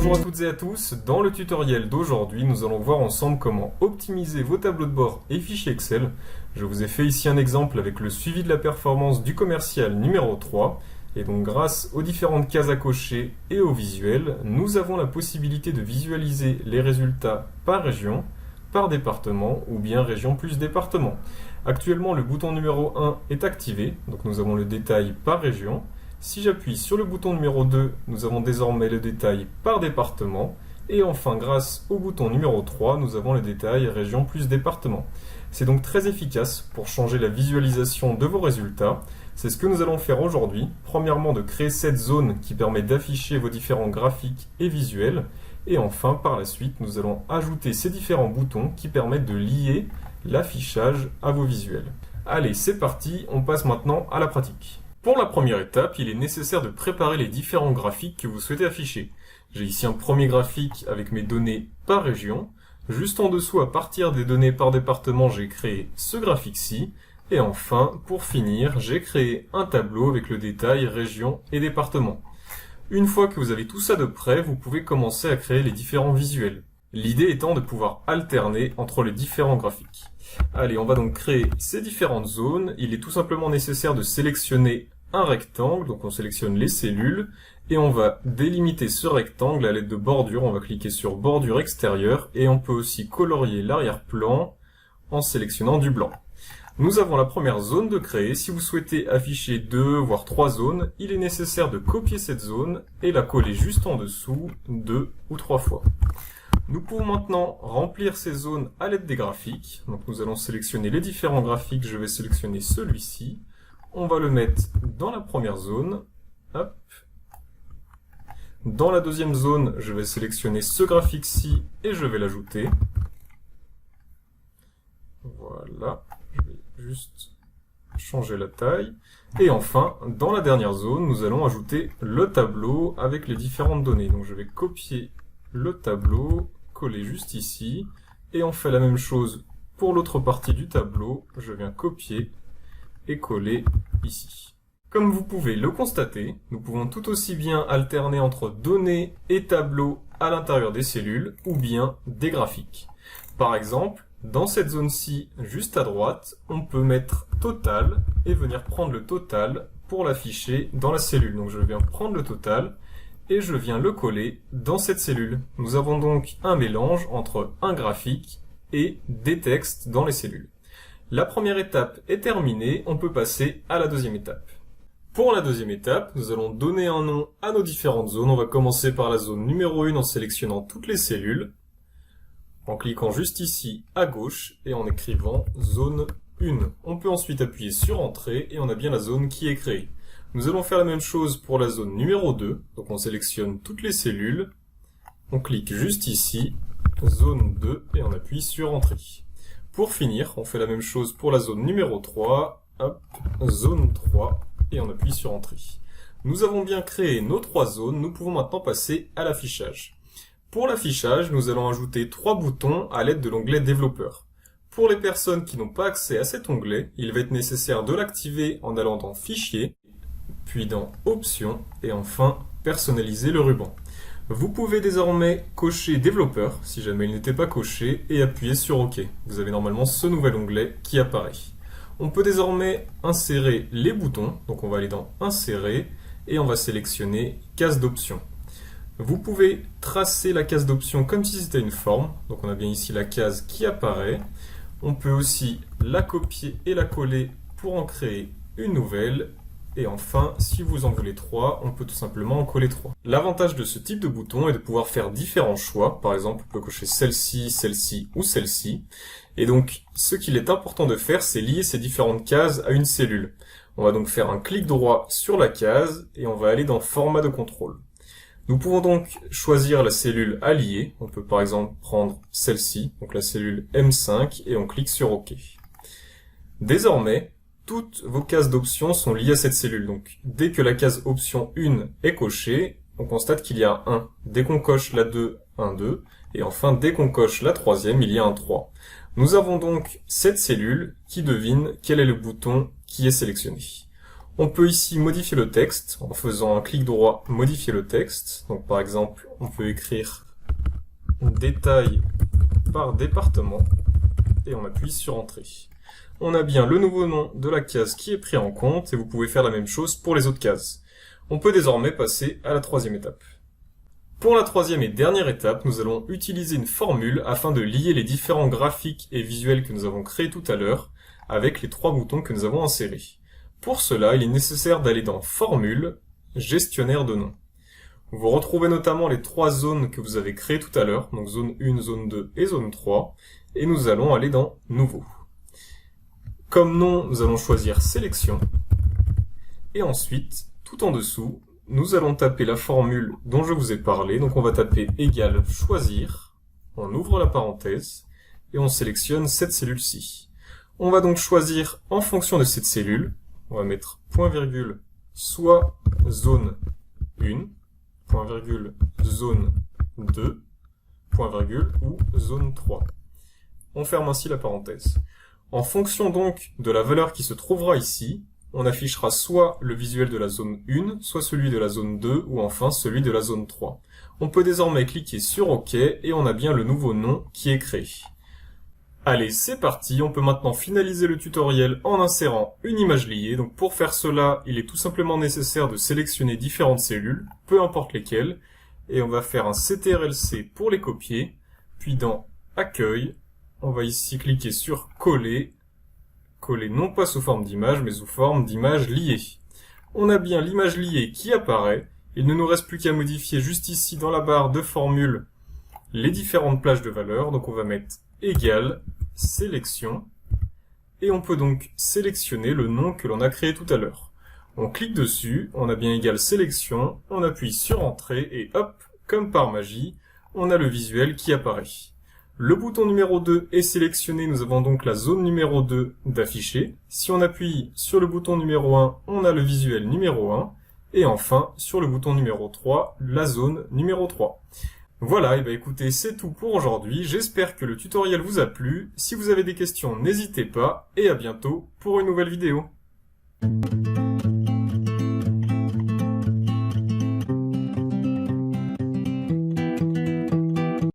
Bonjour à toutes et à tous, dans le tutoriel d'aujourd'hui, nous allons voir ensemble comment optimiser vos tableaux de bord et fichiers Excel. Je vous ai fait ici un exemple avec le suivi de la performance du commercial numéro 3. Et donc grâce aux différentes cases à cocher et au visuel, nous avons la possibilité de visualiser les résultats par région, par département ou bien région plus département. Actuellement, le bouton numéro 1 est activé, donc nous avons le détail par région. Si j'appuie sur le bouton numéro 2, nous avons désormais le détail par département. Et enfin, grâce au bouton numéro 3, nous avons le détail région plus département. C'est donc très efficace pour changer la visualisation de vos résultats. C'est ce que nous allons faire aujourd'hui. Premièrement, de créer cette zone qui permet d'afficher vos différents graphiques et visuels. Et enfin, par la suite, nous allons ajouter ces différents boutons qui permettent de lier l'affichage à vos visuels. Allez, c'est parti, on passe maintenant à la pratique. Pour la première étape, il est nécessaire de préparer les différents graphiques que vous souhaitez afficher. J'ai ici un premier graphique avec mes données par région. Juste en dessous, à partir des données par département, j'ai créé ce graphique-ci. Et enfin, pour finir, j'ai créé un tableau avec le détail région et département. Une fois que vous avez tout ça de prêt, vous pouvez commencer à créer les différents visuels. L'idée étant de pouvoir alterner entre les différents graphiques. Allez, on va donc créer ces différentes zones. Il est tout simplement nécessaire de sélectionner un rectangle, donc on sélectionne les cellules, et on va délimiter ce rectangle à l'aide de bordure. On va cliquer sur bordure extérieure, et on peut aussi colorier l'arrière-plan en sélectionnant du blanc. Nous avons la première zone de créer. Si vous souhaitez afficher 2 voire 3 zones, il est nécessaire de copier cette zone et la coller juste en dessous 2 ou 3 fois. Nous pouvons maintenant remplir ces zones à l'aide des graphiques. Donc nous allons sélectionner les différents graphiques. Je vais sélectionner celui-ci. On va le mettre dans la première zone. Hop. Dans la deuxième zone, je vais sélectionner ce graphique-ci et je vais l'ajouter. Voilà. Je vais juste changer la taille. Et enfin, dans la dernière zone, nous allons ajouter le tableau avec les différentes données. Donc je vais copier le tableau, coller juste ici, et on fait la même chose pour l'autre partie du tableau. Je viens copier et coller ici. Comme vous pouvez le constater, nous pouvons tout aussi bien alterner entre données et tableaux à l'intérieur des cellules, ou bien des graphiques. Par exemple, dans cette zone-ci, juste à droite, on peut mettre total et venir prendre le total pour l'afficher dans la cellule. Donc je viens prendre le total et je viens le coller dans cette cellule. Nous avons donc un mélange entre un graphique et des textes dans les cellules. La première étape est terminée, on peut passer à la deuxième étape. Pour la deuxième étape, nous allons donner un nom à nos différentes zones. On va commencer par la zone numéro 1 en sélectionnant toutes les cellules, en cliquant juste ici à gauche et en écrivant zone 1. On peut ensuite appuyer sur Entrée et on a bien la zone qui est créée. Nous allons faire la même chose pour la zone numéro 2. Donc on sélectionne toutes les cellules, on clique juste ici, zone 2 et on appuie sur Entrée. Pour finir, on fait la même chose pour la zone numéro 3, hop, zone 3 et on appuie sur Entrée. Nous avons bien créé nos 3 zones, nous pouvons maintenant passer à l'affichage. Pour l'affichage, nous allons ajouter 3 boutons à l'aide de l'onglet Développeur. Pour les personnes qui n'ont pas accès à cet onglet, il va être nécessaire de l'activer en allant dans Fichier, puis dans Options, et enfin personnaliser le ruban. Vous pouvez désormais cocher Développeur, si jamais il n'était pas coché, et appuyer sur OK. Vous avez normalement ce nouvel onglet qui apparaît. On peut désormais insérer les boutons, donc on va aller dans Insérer, et on va sélectionner Case d'options. Vous pouvez tracer la case d'options comme si c'était une forme, donc on a bien ici la case qui apparaît. On peut aussi la copier et la coller pour en créer une nouvelle. Et enfin, si vous en voulez 3, on peut tout simplement en coller 3. L'avantage de ce type de bouton est de pouvoir faire différents choix. Par exemple, on peut cocher celle-ci, celle-ci ou celle-ci. Et donc, ce qu'il est important de faire, c'est lier ces différentes cases à une cellule. On va donc faire un clic droit sur la case et on va aller dans Format de contrôle. Nous pouvons donc choisir la cellule à lier. On peut par exemple prendre celle-ci, donc la cellule M5, et on clique sur OK. Désormais, toutes vos cases d'options sont liées à cette cellule. Donc, dès que la case option 1 est cochée, on constate qu'il y a un 1. Dès qu'on coche la 2, un 2. Et enfin, dès qu'on coche la troisième, il y a un 3. Nous avons donc cette cellule qui devine quel est le bouton qui est sélectionné. On peut ici modifier le texte en faisant un clic droit, modifier le texte. Donc par exemple, on peut écrire détail par département et on appuie sur Entrée. On a bien le nouveau nom de la case qui est pris en compte et vous pouvez faire la même chose pour les autres cases. On peut désormais passer à la troisième étape. Pour la troisième et dernière étape, nous allons utiliser une formule afin de lier les différents graphiques et visuels que nous avons créés tout à l'heure avec les trois boutons que nous avons insérés. Pour cela, il est nécessaire d'aller dans Formule, Gestionnaire de noms. Vous retrouvez notamment les trois zones que vous avez créées tout à l'heure, donc zone 1, zone 2 et zone 3, et nous allons aller dans Nouveau. Comme nom, nous allons choisir Sélection, et ensuite, tout en dessous, nous allons taper la formule dont je vous ai parlé, donc on va taper égal choisir, on ouvre la parenthèse, et on sélectionne cette cellule-ci. On va donc choisir en fonction de cette cellule, on va mettre point virgule, soit zone 1, point virgule, zone 2, point virgule ou zone 3. On ferme ainsi la parenthèse. En fonction donc de la valeur qui se trouvera ici, on affichera soit le visuel de la zone 1, soit celui de la zone 2, ou enfin celui de la zone 3. On peut désormais cliquer sur OK et on a bien le nouveau nom qui est créé. Allez, c'est parti, on peut maintenant finaliser le tutoriel en insérant une image liée. Donc pour faire cela, il est tout simplement nécessaire de sélectionner différentes cellules, peu importe lesquelles, et on va faire un CTRL-C pour les copier, puis dans Accueil, on va ici cliquer sur Coller, coller non pas sous forme d'image, mais sous forme d'image liée. On a bien l'image liée qui apparaît, il ne nous reste plus qu'à modifier juste ici dans la barre de formule les différentes plages de valeurs, donc on va mettre égal, sélection, et on peut donc sélectionner le nom que l'on a créé tout à l'heure. On clique dessus, on a bien égal sélection, on appuie sur Entrée, et hop, comme par magie, on a le visuel qui apparaît. Le bouton numéro 2 est sélectionné, nous avons donc la zone numéro 2 d'afficher. Si on appuie sur le bouton numéro 1, on a le visuel numéro 1. Et enfin, sur le bouton numéro 3, la zone numéro 3. Voilà, et écoutez, c'est tout pour aujourd'hui. J'espère que le tutoriel vous a plu. Si vous avez des questions, n'hésitez pas. Et à bientôt pour une nouvelle vidéo.